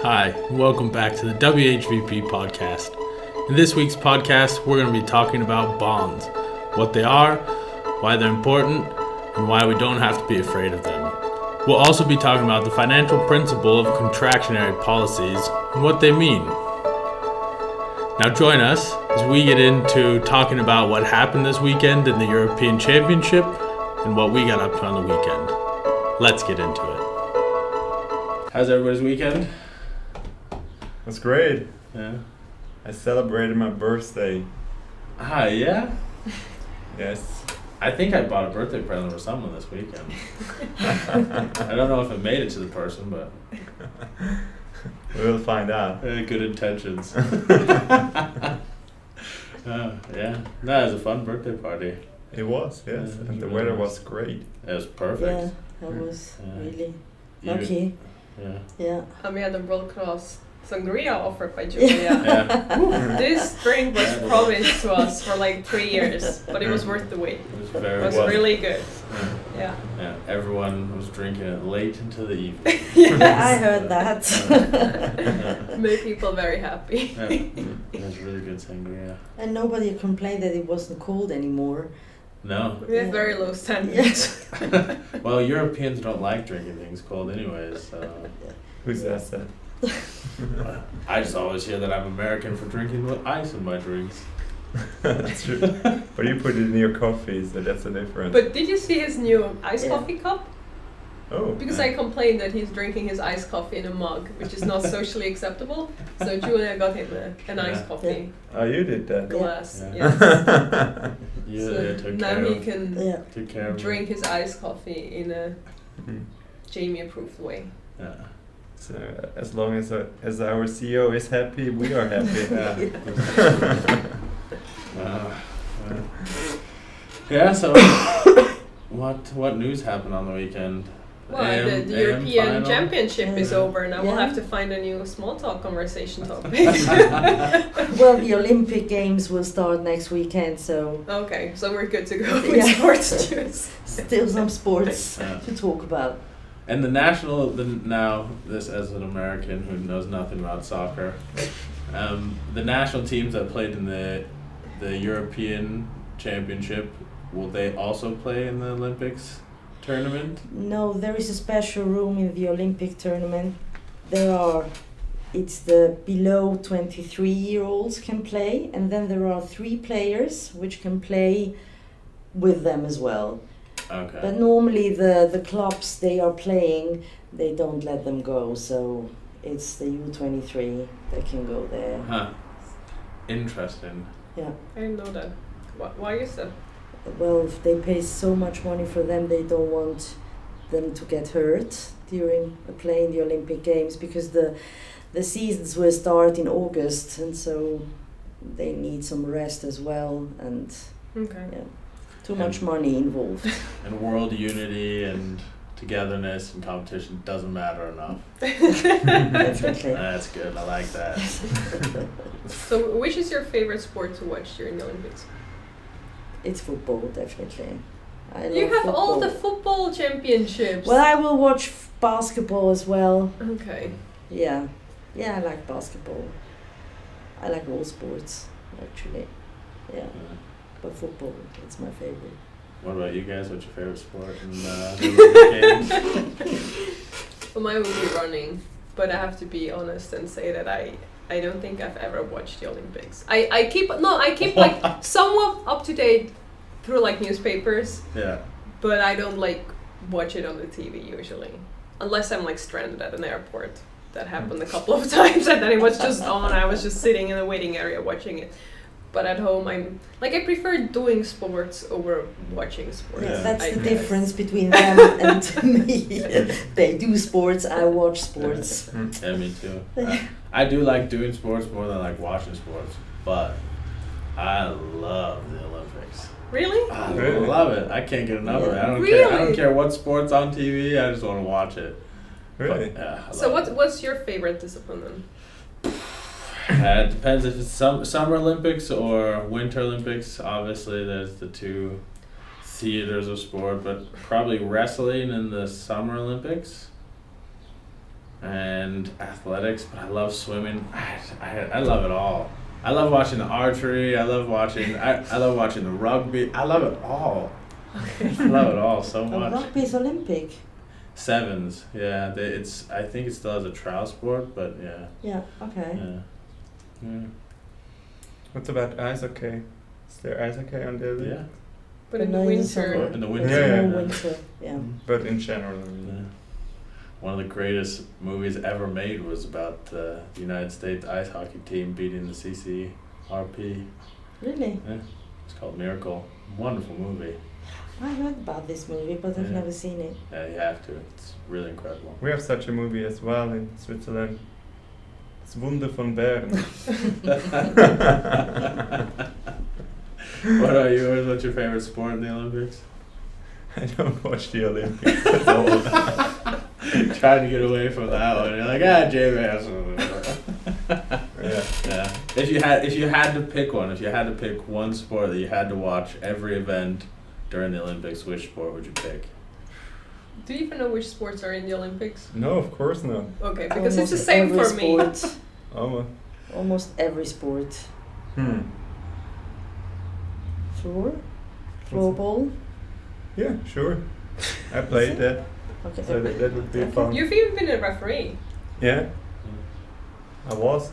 Hi, and welcome back to the WHVP podcast. In this week's podcast, we're going to be talking about bonds, what they are, why they're important, and why we don't have to be afraid of them. We'll also be talking about the financial principle of contractionary policies and what they mean. Now join us as we get into talking about what happened this weekend in the European Championship and what we got up to on the weekend. Let's get into it. How's everybody's weekend? It was great. Yeah. I celebrated my birthday. Ah, yeah? Yes. I think I bought a birthday present for someone this weekend. I don't know if it made it to the person, but... We'll find out. Good intentions. Yeah. That was a fun birthday party. It was, yes. Yeah, And the really weather nice. was great. It was perfect. Yeah, that was really You- lucky. Yeah. Yeah. And we had a world-class sangria offered by Julia. Yeah. This drink was promised to us for like 3 years, but it was worth the wait. It was It very was well. really good. Yeah. Yeah. Yeah. Everyone was drinking it late into the evening. Yeah, I heard that. Made people very happy. Yeah. It was really good sangria. And nobody complained that it wasn't cold anymore. No. We have very low standards. Well, Europeans don't like drinking things cold anyways, so... Who says that? I just always hear that I'm American for drinking with ice in my drinks. That's true. But you put it in your coffee, so that's the difference. But did you see his new iced Yeah. coffee cup? Oh. Because I complained that he's drinking his iced coffee in a mug, which is not socially acceptable. So Julia got him an iced Yeah. coffee Oh, you did that. glass. Yeah. Yes. Yeah, So they took now care he of, can Yeah. took care of me. drink his iced coffee in a Mhm. Jamie-approved way. Yeah. So as long as our CEO is happy, we are happy. Yeah, so what news happened on the weekend? Well, AM the European final? Championship is over. Now we'll Yeah. have to find a new small talk conversation topic. Well, the Olympic Games will start next weekend, so Okay, so we're good to go with Yeah. sports news. still some sports Yeah. to talk about. And now this as an American who knows nothing about soccer, the national teams that played in the European Championship, will they also play in the Olympics tournament? No, there is a special room in the Olympic tournament. It's the below 23-year-olds can play, and then there are 3 players which can play with them as well. Okay. But normally the clubs they are playing, they don't let them go, so it's the U23 that can go there. Huh. Interesting. Yeah. I didn't know that. Why is that? Well, if they pay so much money for them, they don't want them to get hurt during playing the Olympic Games, because the seasons will start in August, and so they need some rest as well, and Okay. yeah, too much money involved. And world unity and togetherness and competition doesn't matter enough. Definitely. That's good. I like that. So, which is your favorite sport to watch during the Olympics? It's football, definitely. I You love have all football. the football championships. Well, I will watch basketball as well. Okay. Yeah, I like basketball. I like all sports, actually. Yeah, but football, it's my favorite. What about you guys? What's your favorite sport in the Olympic Games? Well, mine would be running, but I have to be honest and say that I don't think I've ever watched the Olympics. I keep like somewhat up to date through like newspapers, Yeah. but I don't like watch it on the TV usually, unless I'm like stranded at an airport. That happened a couple of times, and then it was just on. I was just sitting in the waiting area watching it. But at home, I prefer doing sports over watching sports. Yeah, Yeah. that's I the guess. difference between them and me. They do sports, I watch sports. Yeah, me too. I do like doing sports more than I like watching sports, but I love the Olympics. Really? I Really? love it. I can't get enough of it. I don't care. I Really? don't care what sport's on TV. I just want to watch it. Really? But, yeah, I So love it. what's your favorite discipline then? It depends if it's summer Olympics or winter Olympics. Obviously, there's the 2 theaters of sport, but probably wrestling in the Summer Olympics. and athletics, but I love swimming. I love it all. I love watching the archery. I love watching the rugby. I love it all. Okay. I love it all so Oh, much. rugby is Olympic. Sevens, yeah. I think it still has a trial sport, but yeah. Yeah, okay. Yeah. Yeah. What about ice hockey? Is there ice hockey on the Yeah. But in no, the in winter. summer. In the There's winter. Yeah, no yeah. winter. Yeah. But in general. Yeah. One of the greatest movies ever made was about the United States ice hockey team beating the CCRP. Really? Yeah. It's called Miracle. Wonderful movie. I heard about this movie, but I've Yeah. never seen it. Yeah, you have to. It's really incredible. We have such a movie as well in Switzerland. It's Wunder von Bern. What are yours? What's your favorite sport in the Olympics? I don't watch the Olympics at all. Trying to get away from that one. You're like, Jamie has. Yeah. Yeah. If you had to pick one, if you had to pick one sport that you had to watch every event during the Olympics, which sport would you pick? Do you even know which sports are in the Olympics? No, of course not. Okay, because it's the Almost same every for me. sport. Oh, Almost every sport. Floorball. Yeah, sure. I played that, Okay. so that would be Okay. fun. You've even been a referee. Yeah, I was.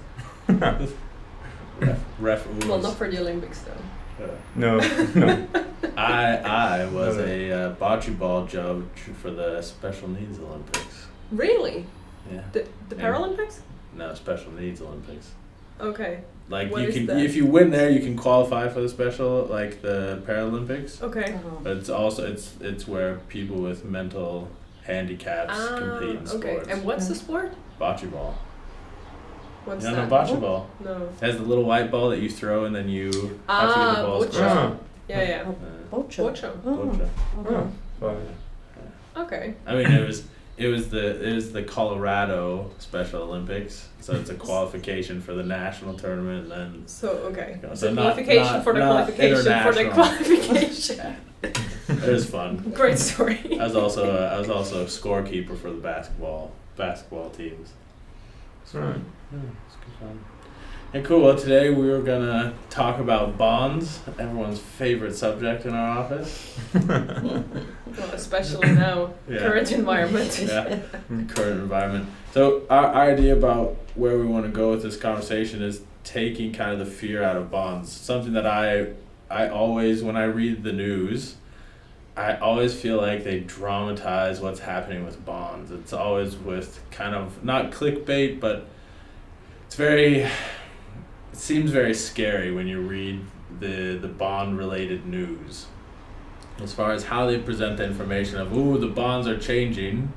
Ref. Well, not for the Olympics though. No, no. I was No. a bocce ball judge for the Special Needs Olympics. Really? Yeah. The Yeah. Paralympics? No, Special Needs Olympics. Okay. Like What you is can, that? if you win there, you can qualify for the special, like the Paralympics. Okay. Uh-huh. But it's also it's where people with mental handicaps compete in Okay. sports. And what's the sport? Bocce ball. What's You don't that? know bocce ball? No. It has the little white ball that you throw and then you have to get the balls bocce. crossed. Ah, Yeah, yeah. Bocha. Bocha. Oh, Bocce. okay. fun. Okay. I mean, it was the Colorado Special Olympics, so it's a qualification for the national tournament, and then So okay. So So not- qualification not- for the not qualification for the international. qualification. it was fun. Great story. I was also a scorekeeper for the basketball teams. So Right. yeah, it's good fun. And cool. Well, today we were gonna talk about bonds, everyone's favorite subject in our office. Well, especially now, Yeah. current environment. Yeah, current environment. So our idea about where we want to go with this conversation is taking kind of the fear out of bonds. Something that I always, when I read the news, I always feel like they dramatize what's happening with bonds. It's always with kind of not clickbait, but it seems very scary when you read the bond related news. As far as how they present the information of, ooh, the bonds are changing,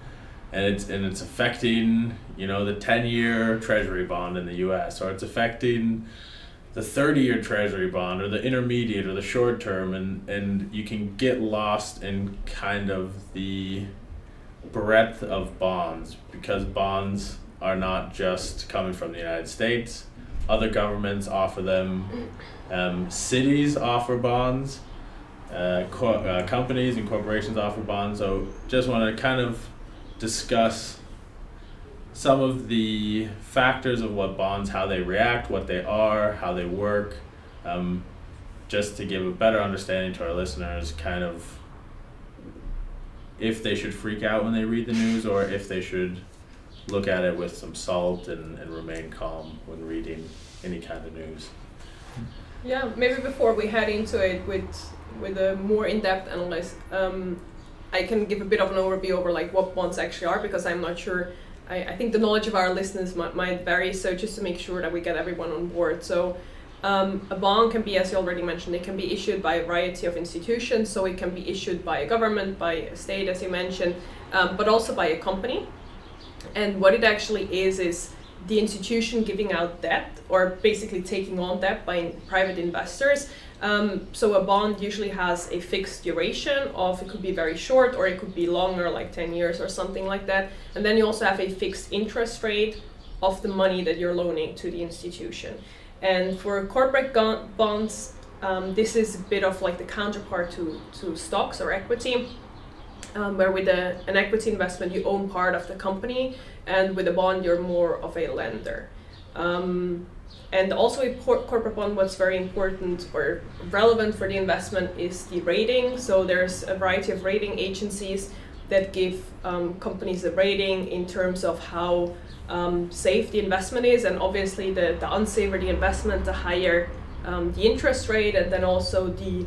and it's affecting, the 10-year treasury bond in the US, or it's affecting the 30-year treasury bond, or the intermediate, or the short term, and you can get lost in kind of the breadth of bonds, because bonds are not just coming from the United States. Other governments offer them, cities offer bonds, companies and corporations offer bonds. So just want to kind of discuss some of the factors of what bonds, how they react, what they are, how they work, just to give a better understanding to our listeners, kind of if they should freak out when they read the news, or if they should look at it with some salt and remain calm when reading any kind of news. Yeah, maybe before we head into it with a more in-depth analysis, I can give a bit of an overview over like what bonds actually are, because I'm not sure. I think the knowledge of our listeners might vary, so just to make sure that we get everyone on board. So a bond can be, as you already mentioned, it can be issued by a variety of institutions. So it can be issued by a government, by a state, as you mentioned, but also by a company. And what it actually is the institution giving out debt, or basically taking on debt by private investors. So a bond usually has a fixed duration of, it could be very short or it could be longer, like 10 years or something like that. And then you also have a fixed interest rate of the money that you're loaning to the institution. And for corporate bonds, this is a bit of like the counterpart to stocks or equity. where with an equity investment you own part of the company, and with a bond you're more of a lender. And also a corporate bond, what's very important or relevant for the investment is the rating. So there's a variety of rating agencies that give companies a rating in terms of how safe the investment is, and obviously the unsafer the investment, the higher the interest rate, and then also the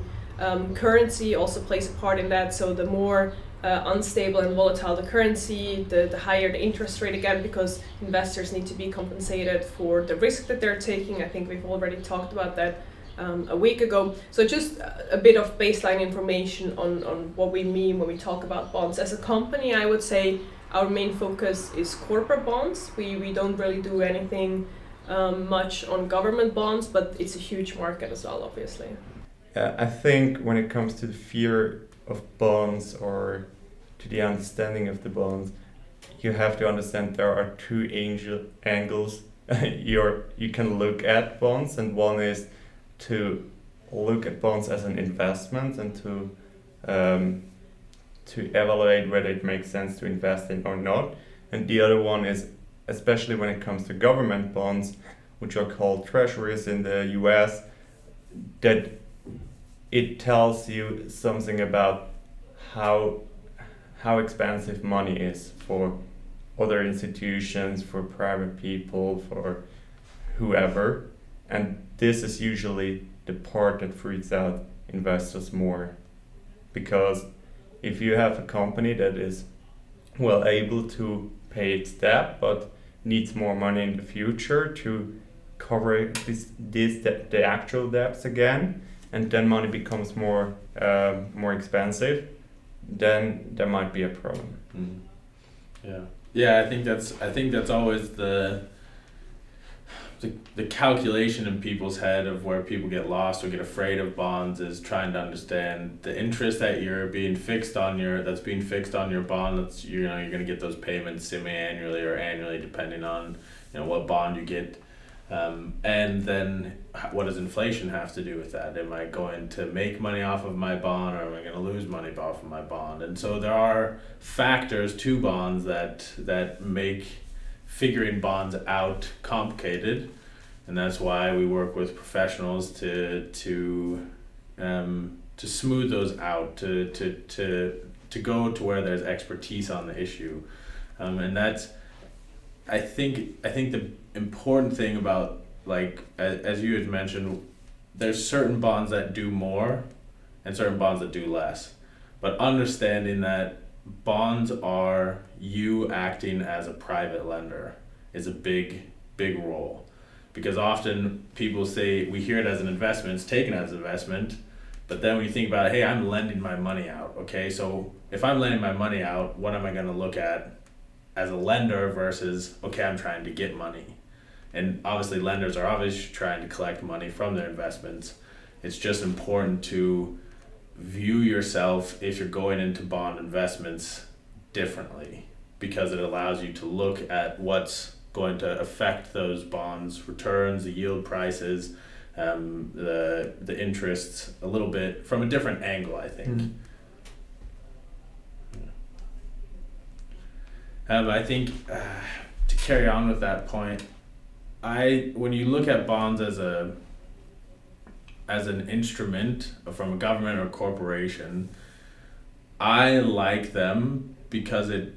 currency also plays a part in that. So the more unstable and volatile the currency, the higher the interest rate again, because investors need to be compensated for the risk that they're taking. I think we've already talked about that a week ago. So just a bit of baseline information on what we mean when we talk about bonds. As a company, I would say our main focus is corporate bonds. We don't really do anything much on government bonds, but it's a huge market as well, obviously. I think when it comes to the fear of bonds or to the understanding of the bonds, you have to understand there are two angles you can look at bonds, and one is to look at bonds as an investment and to evaluate whether it makes sense to invest in or not. And the other one is, especially when it comes to government bonds, which are called treasuries in the US, that it tells you something about how expensive money is for other institutions, for private people, for whoever. And this is usually the part that freaks out investors more. Because if you have a company that is well able to pay its debt but needs more money in the future to cover the actual debts again, and then money becomes more expensive, then there might be a problem. Mm. Yeah. I think that's always the calculation in people's head of where people get lost or get afraid of bonds, is trying to understand the interest that that's being fixed on your bond. That's, you're going to get those payments semi-annually or annually depending on what bond you get. And then what does inflation have to do with that? Am I going to make money off of my bond, or am I going to lose money off of my bond? And so there are factors to bonds that make figuring bonds out complicated, and that's why we work with professionals to smooth those out, to go to where there's expertise on the issue, and that's I think the important thing about, like, as you had mentioned, there's certain bonds that do more and certain bonds that do less, but understanding that bonds are you acting as a private lender is a big role, because often people say, we hear it as an investment, it's taken as an investment, but then when you think about it, hey, I'm lending my money out. Okay, so if I'm lending my money out, what am I going to look at as a lender versus, okay, I'm trying to get money? And obviously lenders are obviously trying to collect money from their investments. It's just important to view yourself, if you're going into bond investments, differently, because it allows you to look at what's going to affect those bonds returns, the yield prices, the interests a little bit from a different angle, I think. I think to carry on with that point, when you look at bonds as an instrument from a government or corporation, I like them because it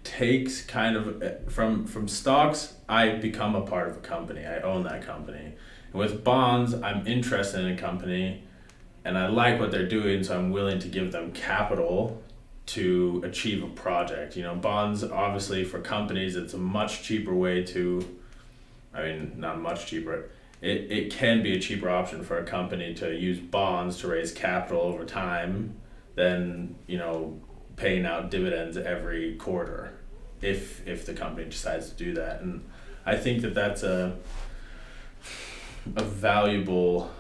takes kind of from stocks. I become a part of a company. I own that company. And with bonds, I'm interested in a company, and I like what they're doing, so I'm willing to give them capital to achieve a project. Bonds, obviously, for companies, it's a much cheaper way not much cheaper. It can be a cheaper option for a company to use bonds to raise capital over time than, paying out dividends every quarter, if the company decides to do that. And I think that that's a valuable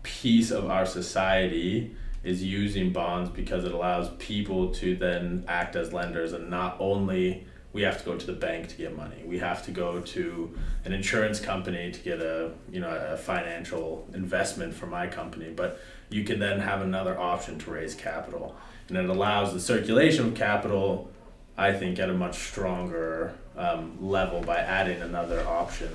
piece of our society, is using bonds, because it allows people to then act as lenders and not only we have to go to the bank to get money. We have to go to an insurance company to get a financial investment for my company. But you can then have another option to raise capital. And it allows the circulation of capital, I think, at a much stronger level by adding another option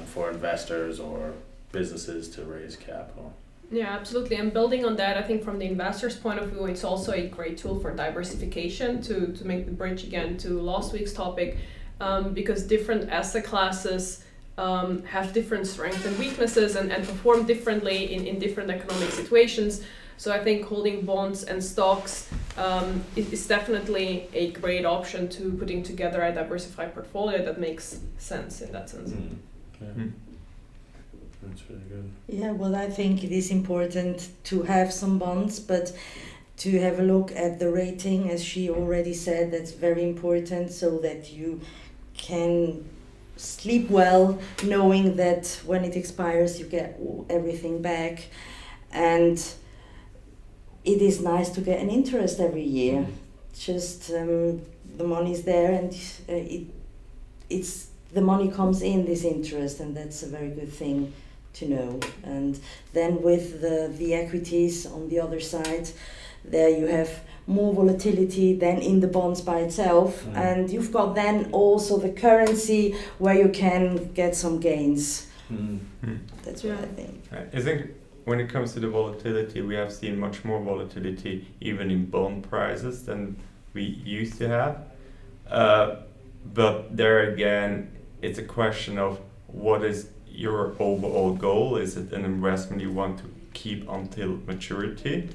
for investors or businesses to raise capital. Yeah, absolutely. And building on that, I think from the investor's point of view, it's also a great tool for diversification to make the bridge again to last week's topic, because different asset classes have different strengths and weaknesses and perform differently in different economic situations. So I think holding bonds and stocks is definitely a great option to putting together a diversified portfolio that makes sense in that sense. Yeah. That's really good. Yeah, well, I think it is important to have some bonds, but to have a look at the rating, as she already said, that's very important, so that you can sleep well knowing that when it expires you get everything back. And it is nice to get an interest every year. Just the money's there, and it's the money comes in, this interest, and that's a very good thing to know. And then with the equities on the other side, there you have more volatility than in the bonds by itself, and you've got then also the currency where you can get some gains. That's what I think. I think when it comes to the volatility, we have seen much more volatility even in bond prices than we used to have. But there again, it's a question of what is your overall goal. Is it an investment you want to keep until maturity,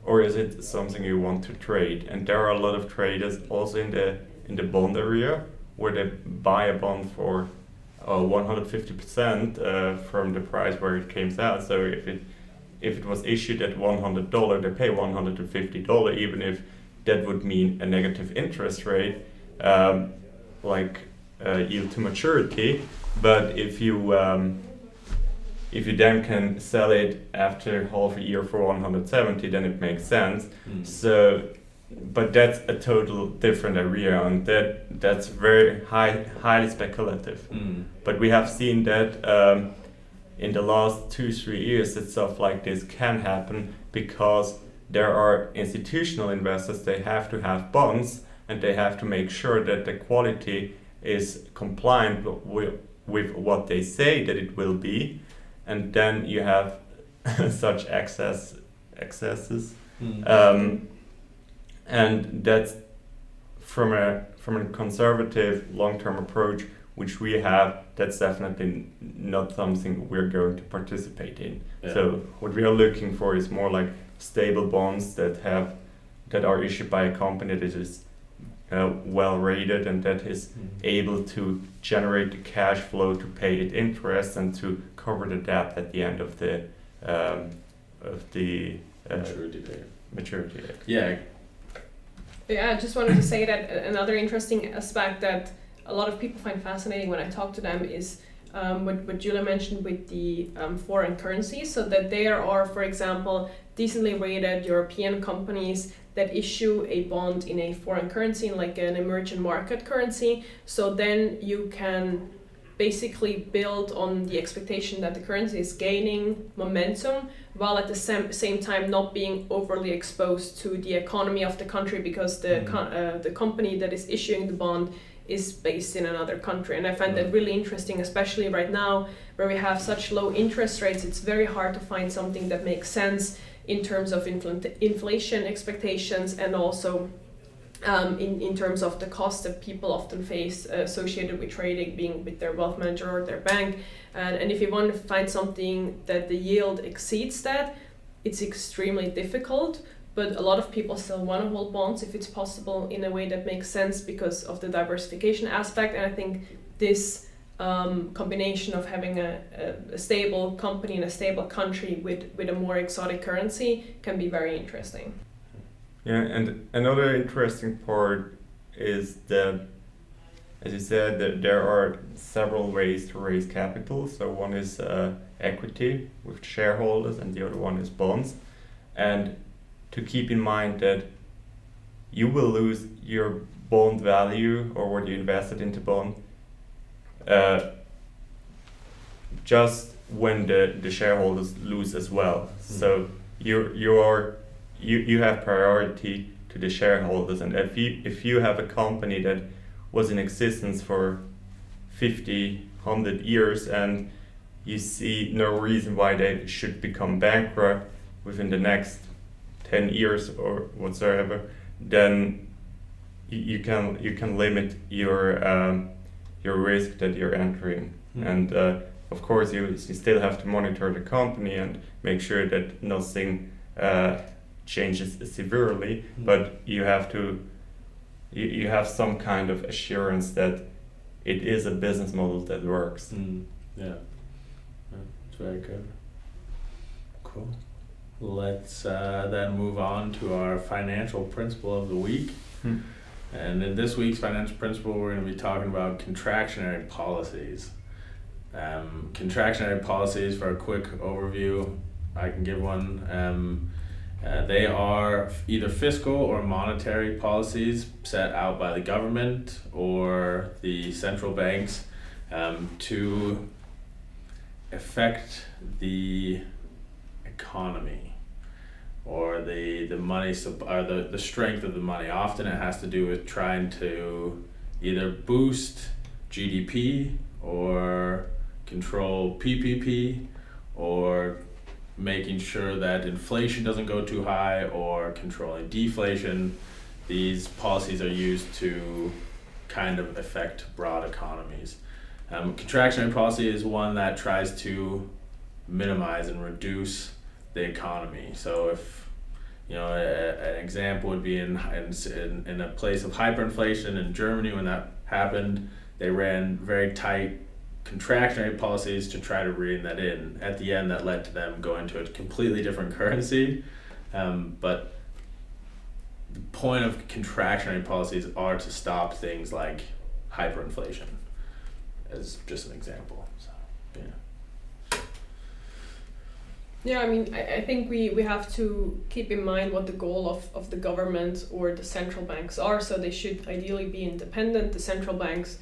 or is it something you want to trade? And there are a lot of traders also in the bond area where they buy a bond for 150% from the price where it came out. So if it was issued at $100, they pay $150, even if that would mean a negative interest rate, yield to maturity. But if you then can sell it after half a year for 170, then it makes sense. So, but that's a total different area, and that's very highly speculative. But we have seen that in the last 2-3 years that stuff like this can happen, because there are institutional investors. They have to have bonds, and they have to make sure that the quality is compliant with what they say that it will be, and then you have such excesses, and that's from a conservative long-term approach which we have. That's definitely not something we're going to participate in. Yeah. So what we are looking for is more like stable bonds that are issued by a company that is well rated and that is able to generate the cash flow to pay it interest and to cover the debt at the end of the maturity date. Yeah. Yeah, I just wanted to say that another interesting aspect that a lot of people find fascinating when I talk to them is what Julia mentioned with the foreign currencies. So that there are, for example, decently rated European companies that issue a bond in a foreign currency, in like an emerging market currency. So then you can basically build on the expectation that the currency is gaining momentum, while at the same time not being overly exposed to the economy of the country, because the company that is issuing the bond is based in another country. And I find that really interesting, especially right now where we have such low interest rates. It's very hard to find something that makes sense in terms of inflation expectations, and also in terms of the cost that people often face associated with trading, being with their wealth manager or their bank. And if you want to find something that the yield exceeds that, it's extremely difficult. But a lot of people still want to hold bonds if it's possible in a way that makes sense because of the diversification aspect. And I think this combination of having a stable company in a stable country with a more exotic currency can be very interesting. Yeah, and another interesting part is that, as you said, that there are several ways to raise capital. So one is equity with shareholders, and the other one is bonds. And to keep in mind that you will lose your bond value or what you invested into bond, just when the shareholders lose as well. So you have priority to the shareholders, and if you have a company that was in existence for 50, 100 years and you see no reason why they should become bankrupt within the next 10 years or whatsoever, then you can limit your risk that you're entering. And of course you still have to monitor the company and make sure that nothing changes severely, but you have some kind of assurance that it is a business model that works. Yeah, it's very good. Cool. Let's then move on to our financial principle of the week. And in this week's financial principle, we're going to be talking about contractionary policies. Contractionary policies, for a quick overview, I can give one. They are either fiscal or monetary policies set out by the government or the central banks to affect the economy or the money or the strength of the money. Often it has to do with trying to either boost GDP or control PPP or making sure that inflation doesn't go too high or controlling deflation. These policies are used to kind of affect broad economies. Contractionary policy is one that tries to minimize and reduce the economy. So if an example would be in a place of hyperinflation in Germany, when that happened, they ran very tight contractionary policies to try to rein that in. At the end, that led to them going to a completely different currency. But the point of contractionary policies are to stop things like hyperinflation, as just an example. So, yeah. Yeah, I mean, I think we have to keep in mind what the goal of the government or the central banks are. So they should ideally be independent. The central banks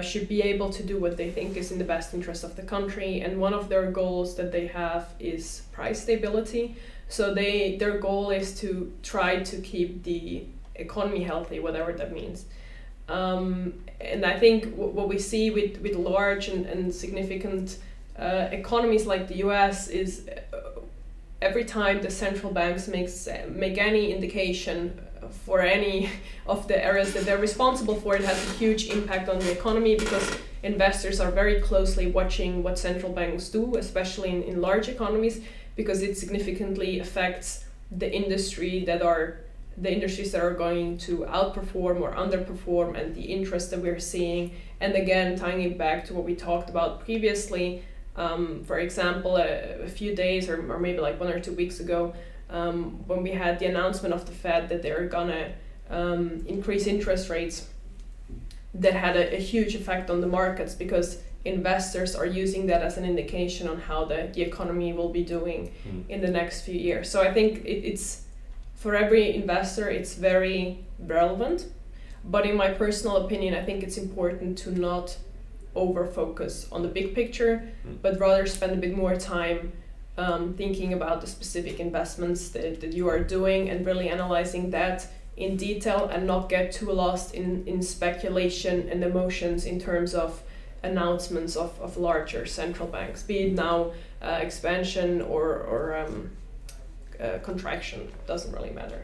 should be able to do what they think is in the best interest of the country. And one of their goals that they have is price stability. So their goal is to try to keep the economy healthy, whatever that means. And I think what we see with large and significant economies like the US is every time the central banks make any indication for any of the areas that they're responsible for, it has a huge impact on the economy, because investors are very closely watching what central banks do, especially in large economies, because it significantly affects the industries that are going to outperform or underperform, and the interest that we're seeing. And again, tying it back to what we talked about previously, for example, a few days or maybe like 1 or 2 weeks ago, when we had the announcement of the Fed that they're gonna increase interest rates, that had a huge effect on the markets, because investors are using that as an indication on how the economy will be doing in the next few years. So I think it's for every investor, it's very relevant. But in my personal opinion, I think it's important to not over-focus on the big picture, but rather spend a bit more time thinking about the specific investments that you are doing and really analyzing that in detail, and not get too lost in speculation and emotions in terms of announcements of larger central banks, be it now expansion or contraction, doesn't really matter.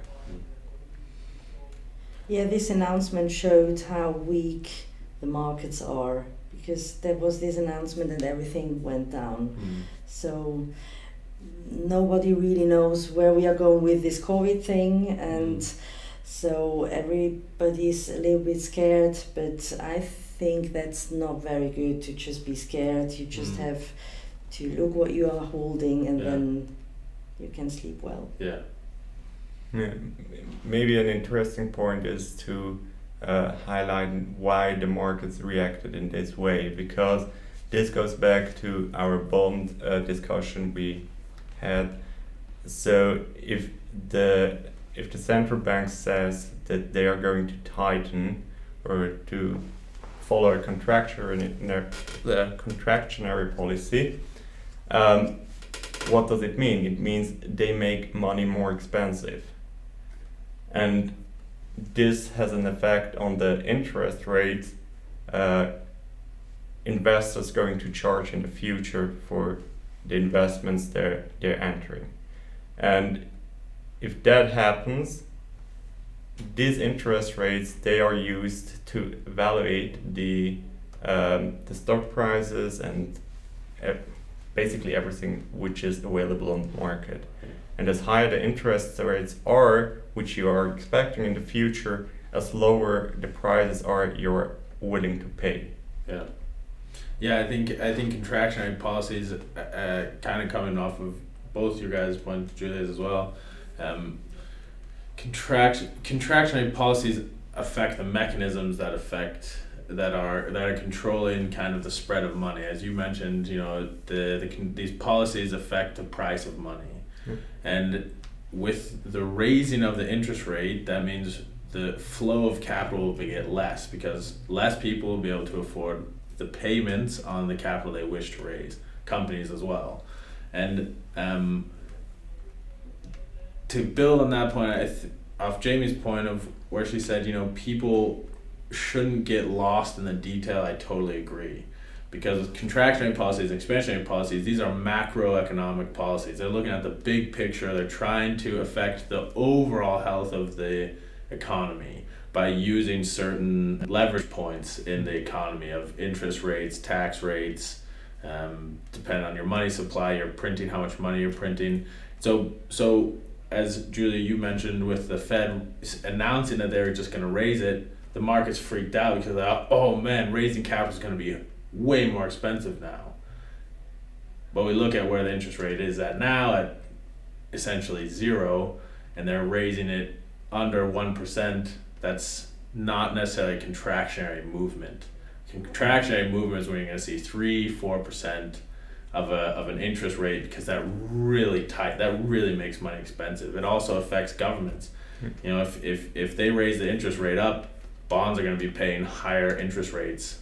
Yeah, this announcement showed how weak the markets are, because there was this announcement and everything went down. So nobody really knows where we are going with this COVID thing, and so everybody's a little bit scared, but I think that's not very good to just be scared. You just have to look what you are holding, and then you can sleep well. Yeah. Maybe an interesting point is to highlight why the markets reacted in this way, because this goes back to our bond discussion we had. So if the if the central bank says that they are going to tighten or to follow a contractionary policy, what does it mean? It means they make money more expensive. And this has an effect on the interest rates investors going to charge in the future for the investments they're entering. And if that happens, these interest rates, they are used to evaluate the stock prices and basically everything which is available on the market. And as higher the interest rates are, which you are expecting in the future, as lower the prices are you're willing to pay. Yeah, I think contractionary policies, kind of coming off of both your guys' points, Julia's as well. Contractionary policies affect the mechanisms that are controlling kind of the spread of money. As you mentioned, these policies affect the price of money, and with the raising of the interest rate, that means the flow of capital will get less because less people will be able to afford the payments on the capital they wish to raise, companies as well. And to build on that point, off Jamie's point of where she said, people shouldn't get lost in the detail, I totally agree. Because contractionary policies, expansionary policies, these are macroeconomic policies. They're looking at the big picture. They're trying to affect the overall health of the economy by using certain leverage points in the economy of interest rates, tax rates, depending on your money supply, you're printing, how much money you're printing. So as Julia, you mentioned with the Fed announcing that they're just going to raise it, the market's freaked out because oh man, raising capital is going to be way more expensive now. But we look at where the interest rate is at now at essentially 0, and they're raising it under 1%. That's not necessarily a contractionary movement. Contractionary movement is when you're going to see 3-4% of an interest rate because that really makes money expensive. It also affects governments. If they raise the interest rate up, bonds are going to be paying higher interest rates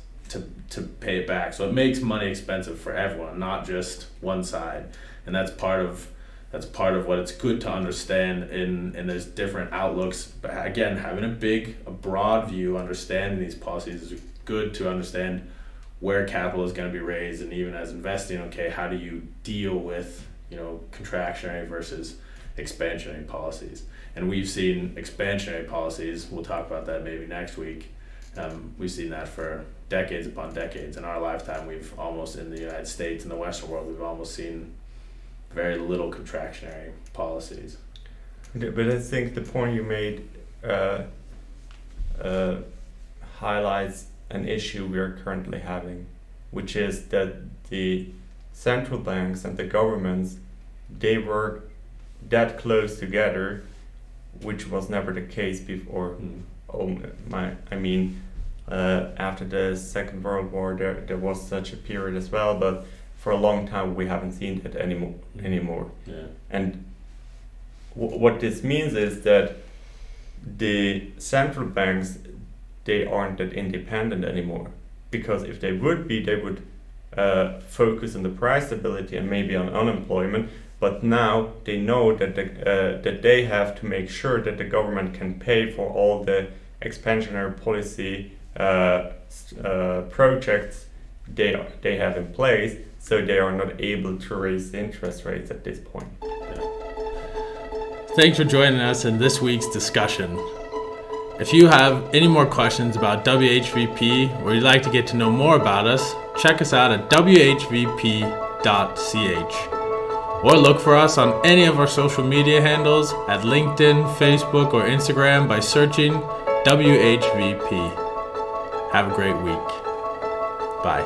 to pay it back. So it makes money expensive for everyone, not just one side. And that's part of what it's good to understand and there's different outlooks. But again, having a broad view, understanding these policies is good to understand where capital is going to be raised, and even as investing, okay, how do you deal with contractionary versus expansionary policies? And we've seen expansionary policies, we'll talk about that maybe next week. We've seen that for decades upon decades. In our lifetime, we've almost, in the United States and the Western world, we've almost seen very little contractionary policies. But I think the point you made highlights an issue we are currently having, which is that the central banks and the governments, they work that close together, which was never the case before. After the Second World War, there was such a period as well, but for a long time we haven't seen it anymore. Yeah. And what this means is that the central banks, they aren't that independent anymore, because if they would be, they would focus on the price stability and maybe on unemployment. But now they know that that they have to make sure that the government can pay for all the expansionary policy projects they have in place, so they are not able to raise the interest rates at this point. Thanks for joining us in this week's discussion. If you have any more questions about WHVP or you'd like to get to know more about us, check us out at whvp.ch or look for us on any of our social media handles at LinkedIn, Facebook, or Instagram by searching WHVP. Have a great week. Bye.